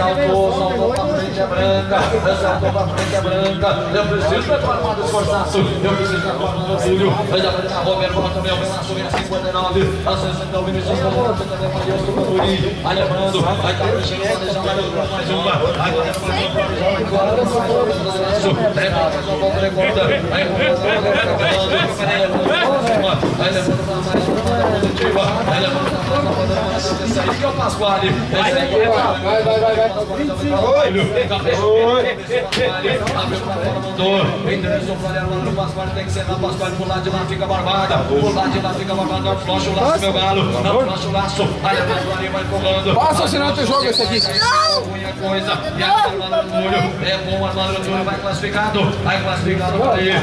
Saltou pra frente, é branca. Saltou pra frente, é branca. Eu preciso da tua armada esforçaço. Eu preciso da tua armada orgulho. Vai dar pra cá, Roberto, volta também, o Velasco, vem a 59. A 60, o Vinicius, volta também, Matheus, o Canduri. Vai levando, vai caprichando, planejando, vai levando mais uma. Agora é planejando, mais uma volta recorde. Vai levando pra mais uma positiva. Vai levando pra mais uma positiva. Esse aí que é o Pasquale. Endereçou o Floriano, mano, o Pasquale tem que ser na Pasquale, por lá de lá fica barbada, por lá de lá fica barbada, não flocha o laço, meu galo, não flocha o laço, aí a Pasquale vai empurrando. Passa, senão tu joga esse aqui. Coisa, e a Armando Túlio, é bom, Armando Túlio vai classificado para ele.